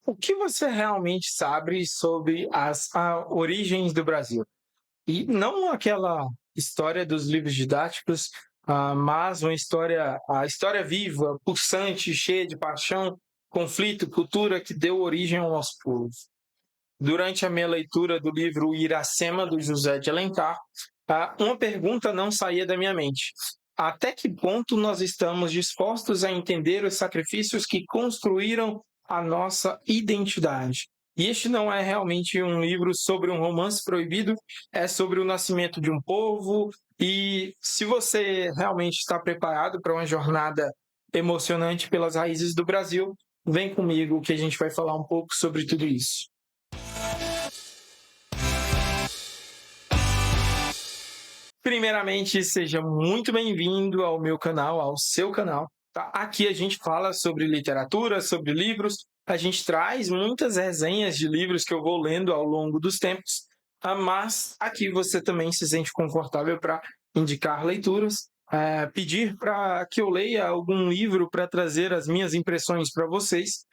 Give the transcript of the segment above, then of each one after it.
O que você realmente sabe sobre as origens do Brasil? E não aquela história dos livros didáticos, mas a história viva, pulsante, cheia de paixão, conflito, cultura que deu origem ao nosso povo. Durante a minha leitura do livro Iracema, do José de Alencar, uma pergunta não saía da minha mente. Até que ponto nós estamos dispostos a entender os sacrifícios que construíram a nossa identidade? E este não é realmente um livro sobre um romance proibido, é sobre o nascimento de um povo. E se você realmente está preparado para uma jornada emocionante pelas raízes do Brasil, vem comigo que a gente vai falar um pouco sobre tudo isso. Primeiramente, seja muito bem-vindo ao meu canal, ao seu canal. Tá? Aqui a gente fala sobre literatura, sobre livros, a gente traz muitas resenhas de livros que eu vou lendo ao longo dos tempos, mas aqui você também se sente confortável para indicar leituras, pedir para que eu leia algum livro para trazer as minhas impressões para vocês,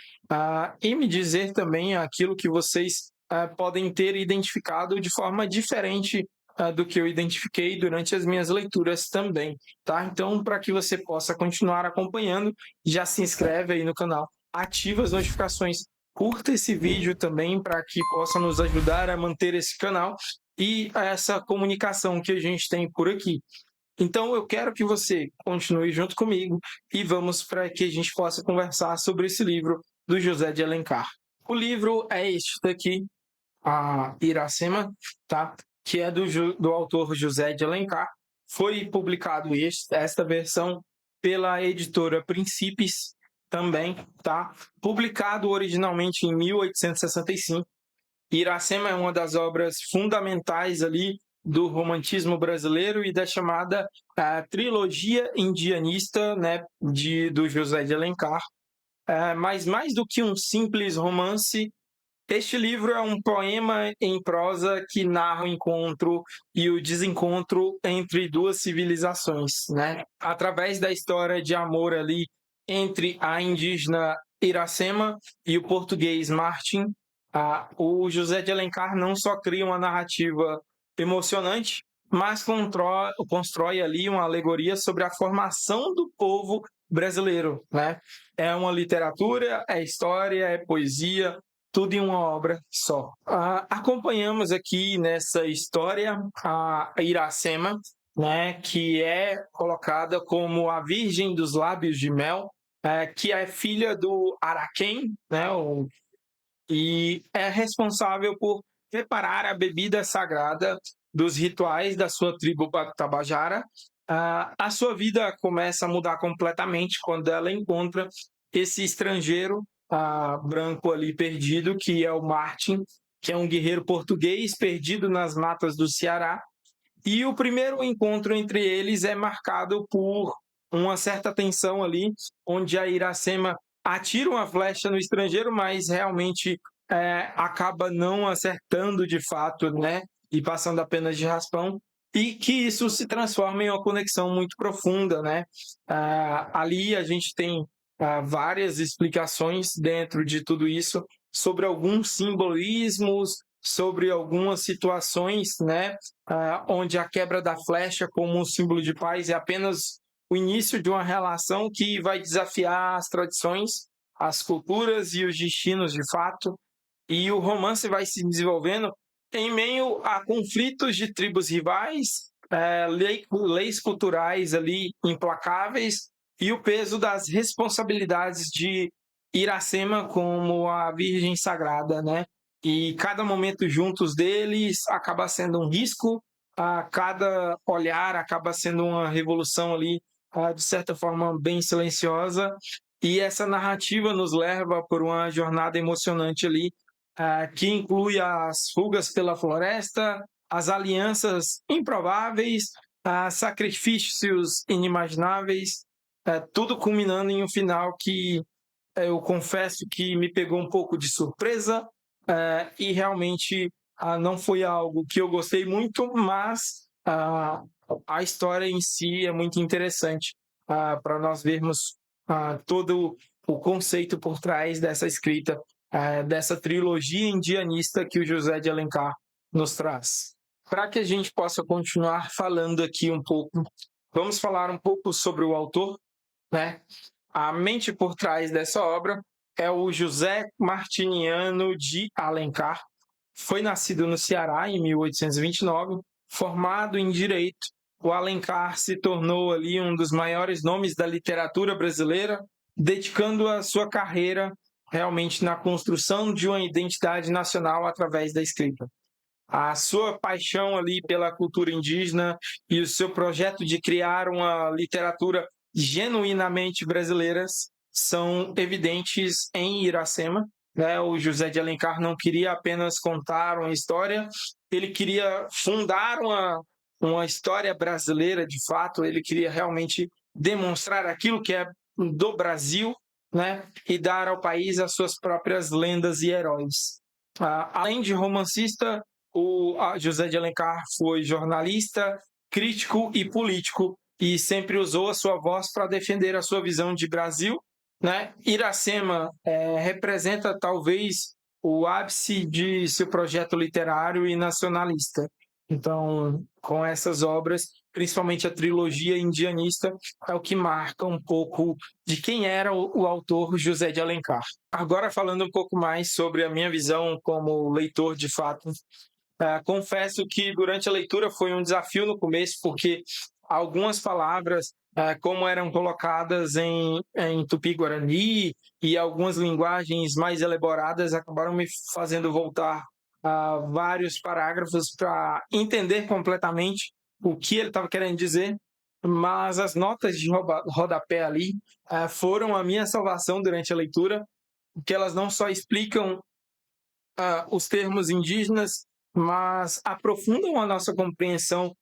e me dizer também aquilo que vocês podem ter identificado de forma diferente do que eu identifiquei durante as minhas leituras também, tá? Então, para que você possa continuar acompanhando, já se inscreve aí no canal, ativa as notificações, curta esse vídeo também para que possa nos ajudar a manter esse canal e essa comunicação que a gente tem por aqui. Então, eu quero que você continue junto comigo e vamos para que a gente possa conversar sobre esse livro do José de Alencar. O livro é este daqui, a Iracema, tá? Que é do autor José de Alencar. Foi publicado esta versão pela editora Princípios também, tá? Publicado originalmente em 1865. Iracema é uma das obras fundamentais ali do romantismo brasileiro e da chamada trilogia indianista, né, do José de Alencar. Mas mais do que um simples romance, este livro é um poema em prosa que narra o encontro e o desencontro entre duas civilizações, né? Através da história de amor ali entre a indígena Iracema e o português Martin, o José de Alencar não só cria uma narrativa emocionante, mas constrói ali uma alegoria sobre a formação do povo brasileiro, né? É uma literatura, é história, é poesia, tudo em uma obra só. Acompanhamos aqui nessa história a Iracema, né, que é colocada como a Virgem dos Lábios de Mel, que é filha do Araquém, né, e é responsável por preparar a bebida sagrada dos rituais da sua tribo Tabajara. A sua vida começa a mudar completamente quando ela encontra esse estrangeiro branco ali perdido, que é o Martin, que é um guerreiro português perdido nas matas do Ceará. E o primeiro encontro entre eles é marcado por uma certa tensão ali, onde a Iracema atira uma flecha no estrangeiro, mas realmente acaba não acertando de fato, né? E passando apenas de raspão. E que isso se transforma em uma conexão muito profunda, né? Ali a gente tem várias explicações dentro de tudo isso sobre alguns simbolismos, sobre algumas situações, né, onde a quebra da flecha como um símbolo de paz é apenas o início de uma relação que vai desafiar as tradições, as culturas e os destinos de fato, e o romance vai se desenvolvendo em meio a conflitos de tribos rivais, leis culturais ali implacáveis e o peso das responsabilidades de Iracema como a Virgem Sagrada, né? E cada momento juntos deles acaba sendo um risco, cada olhar acaba sendo uma revolução ali, de certa forma bem silenciosa, e essa narrativa nos leva por uma jornada emocionante ali, que inclui as fugas pela floresta, as alianças improváveis, sacrifícios inimagináveis, tudo culminando em um final que eu confesso que me pegou um pouco de surpresa, e realmente não foi algo que eu gostei muito, mas a história em si é muito interessante para nós vermos todo o conceito por trás dessa escrita dessa trilogia indianista que o José de Alencar nos traz. Para que a gente possa continuar falando aqui um pouco, vamos falar um pouco sobre o autor, né? A mente por trás dessa obra é o José Martiniano de Alencar. Foi nascido no Ceará em 1829, formado em Direito. O Alencar se tornou ali um dos maiores nomes da literatura brasileira, dedicando a sua carreira realmente na construção de uma identidade nacional através da escrita. A sua paixão ali pela cultura indígena e o seu projeto de criar uma literatura genuinamente brasileira são evidentes em Iracema, né? O José de Alencar não queria apenas contar uma história, ele queria fundar uma história brasileira de fato, ele queria realmente demonstrar aquilo que é do Brasil, né? E dar ao país as suas próprias lendas e heróis. Além de romancista, o José de Alencar foi jornalista, crítico e político e sempre usou a sua voz para defender a sua visão de Brasil, né? Iracema representa talvez o ápice de seu projeto literário e nacionalista. Então, com essas obras, principalmente a trilogia indianista, é o que marca um pouco de quem era o autor José de Alencar. Agora, falando um pouco mais sobre a minha visão como leitor de fato, confesso que durante a leitura foi um desafio no começo, porque algumas palavras, como eram colocadas em tupi-guarani e algumas linguagens mais elaboradas, acabaram me fazendo voltar a vários parágrafos para entender completamente o que ele estava querendo dizer, mas as notas de rodapé ali foram a minha salvação durante a leitura, porque elas não só explicam os termos indígenas, mas aprofundam a nossa compreensão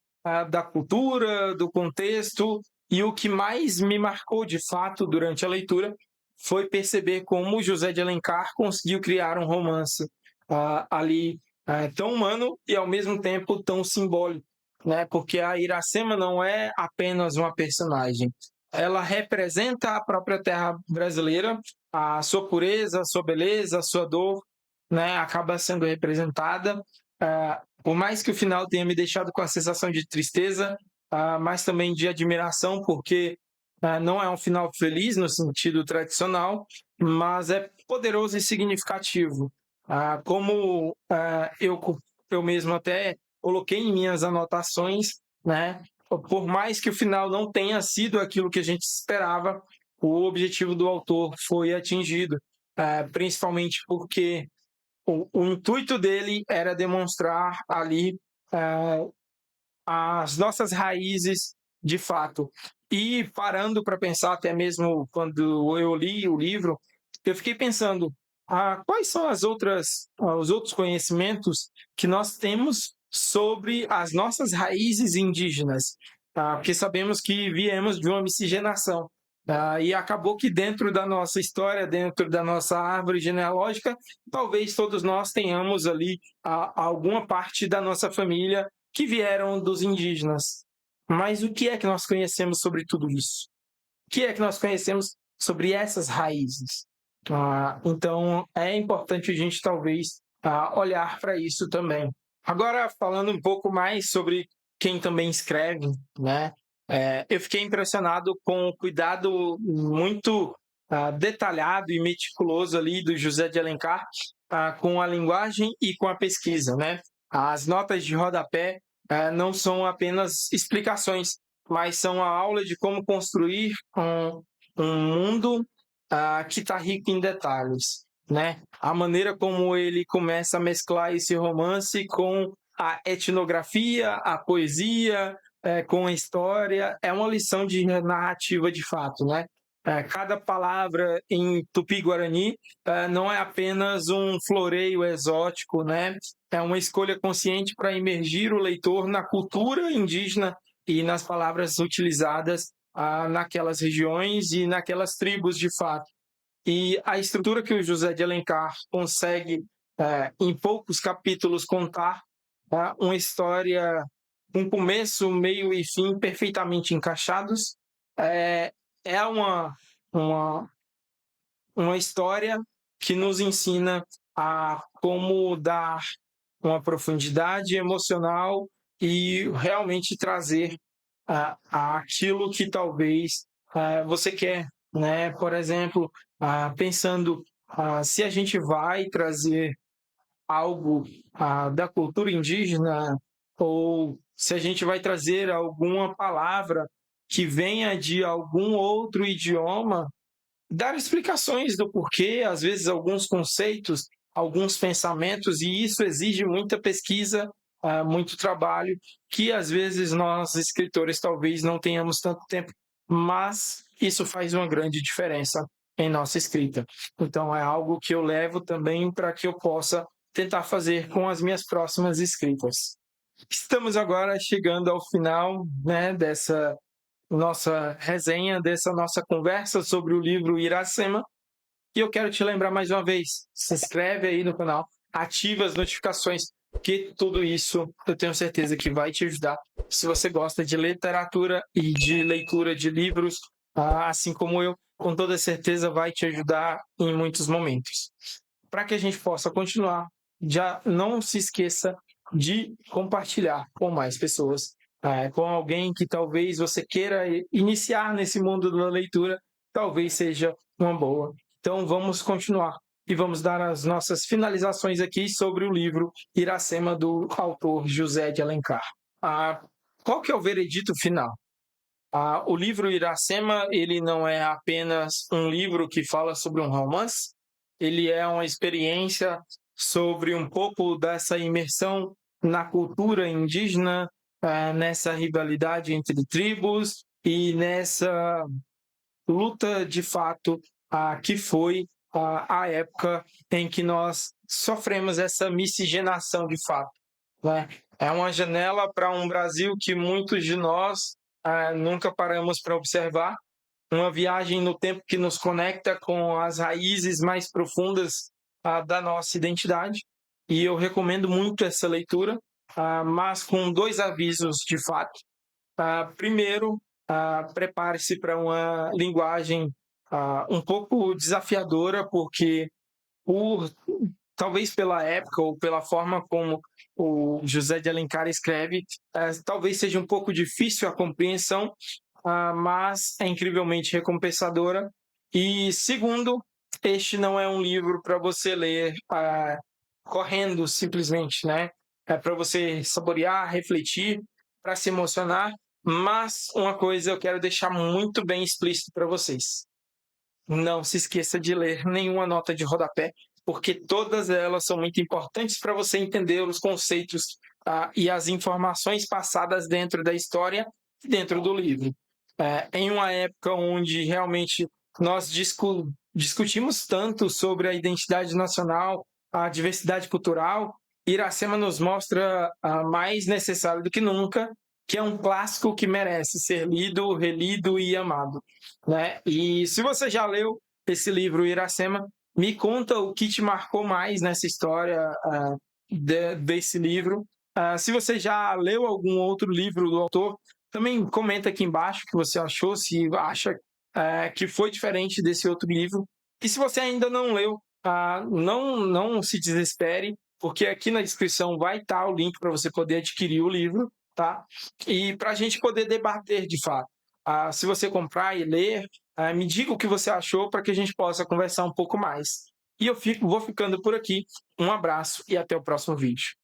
da cultura, do contexto, e o que mais me marcou de fato durante a leitura foi perceber como José de Alencar conseguiu criar um romance ali tão humano e ao mesmo tempo tão simbólico, né? Porque a Iracema não é apenas uma personagem, ela representa a própria terra brasileira, a sua pureza, a sua beleza, a sua dor, né, acaba sendo representada. Por mais que o final tenha me deixado com a sensação de tristeza, mas também de admiração, porque não é um final feliz no sentido tradicional, mas é poderoso e significativo. Como eu mesmo até coloquei em minhas anotações, né, por mais que o final não tenha sido aquilo que a gente esperava, o objetivo do autor foi atingido, principalmente porque o intuito dele era demonstrar ali as nossas raízes de fato. E parando para pensar, até mesmo quando eu li o livro, eu fiquei pensando quais são os outros conhecimentos que nós temos sobre as nossas raízes indígenas, porque sabemos que viemos de uma miscigenação. E acabou que dentro da nossa história, dentro da nossa árvore genealógica, talvez todos nós tenhamos ali alguma parte da nossa família que vieram dos indígenas. Mas o que é que nós conhecemos sobre tudo isso? O que é que nós conhecemos sobre essas raízes? Então, é importante a gente, talvez, olhar para isso também. Agora, falando um pouco mais sobre quem também escreve, né? Eu fiquei impressionado com o cuidado muito detalhado e meticuloso ali do José de Alencar com a linguagem e com a pesquisa, né? As notas de rodapé não são apenas explicações, mas são a aula de como construir um mundo que está rico em detalhes, né? A maneira como ele começa a mesclar esse romance com a etnografia, a poesia, com a história, é uma lição de narrativa de fato, né? Cada palavra em tupi-guarani não é apenas um floreio exótico, né? É uma escolha consciente para imergir o leitor na cultura indígena e nas palavras utilizadas naquelas regiões e naquelas tribos de fato. E a estrutura que o José de Alencar consegue, em poucos capítulos, contar uma história com começo, meio e fim perfeitamente encaixados, é uma história que nos ensina a como dar uma profundidade emocional e realmente trazer aquilo que talvez você quer, né? Por exemplo, pensando se a gente vai trazer algo da cultura indígena ou se a gente vai trazer alguma palavra que venha de algum outro idioma, dar explicações do porquê, às vezes alguns conceitos, alguns pensamentos, e isso exige muita pesquisa, muito trabalho, que às vezes nós, escritores, talvez não tenhamos tanto tempo, mas isso faz uma grande diferença em nossa escrita. Então, é algo que eu levo também para que eu possa tentar fazer com as minhas próximas escritas. Estamos agora chegando ao final, né, dessa nossa resenha, dessa nossa conversa sobre o livro Iracema. E eu quero te lembrar mais uma vez, se inscreve aí no canal, ativa as notificações, que tudo isso eu tenho certeza que vai te ajudar. Se você gosta de literatura e de leitura de livros, assim como eu, com toda certeza vai te ajudar em muitos momentos. Para que a gente possa continuar, já não se esqueça de compartilhar com mais pessoas, com alguém que talvez você queira iniciar nesse mundo da leitura, talvez seja uma boa. Então vamos continuar e vamos dar as nossas finalizações aqui sobre o livro Iracema, do autor José de Alencar. Qual que é o veredito final? O livro Iracema, ele não é apenas um livro que fala sobre um romance, ele é uma experiência sobre um pouco dessa imersão na cultura indígena, nessa rivalidade entre tribos e nessa luta de fato que foi a época em que nós sofremos essa miscigenação de fato, né? É uma janela para um Brasil que muitos de nós nunca paramos para observar, uma viagem no tempo que nos conecta com as raízes mais profundas da nossa identidade. E eu recomendo muito essa leitura, mas com dois avisos de fato. Primeiro, prepare-se para uma linguagem um pouco desafiadora, porque talvez pela época ou pela forma como o José de Alencar escreve, talvez seja um pouco difícil a compreensão, mas é incrivelmente recompensadora. E segundo, este não é um livro para você ler correndo simplesmente, né? É para você saborear, refletir, para se emocionar. Mas uma coisa eu quero deixar muito bem explícito para vocês: não se esqueça de ler nenhuma nota de rodapé, porque todas elas são muito importantes para você entender os conceitos e as informações passadas dentro da história, dentro do livro. Em uma época onde realmente nós discutimos tanto sobre a identidade nacional, a diversidade cultural, Iracema nos mostra mais necessário do que nunca que é um clássico que merece ser lido, relido e amado, né? E se você já leu esse livro Iracema, me conta o que te marcou mais nessa história desse livro. Se você já leu algum outro livro do autor, também comenta aqui embaixo o que você achou, se acha que foi diferente desse outro livro. E se você ainda não leu, não se desespere, porque aqui na descrição vai estar o link para você poder adquirir o livro, tá? E para a gente poder debater de fato. Se você comprar e ler, me diga o que você achou para que a gente possa conversar um pouco mais. E eu vou ficando por aqui. Um abraço e até o próximo vídeo.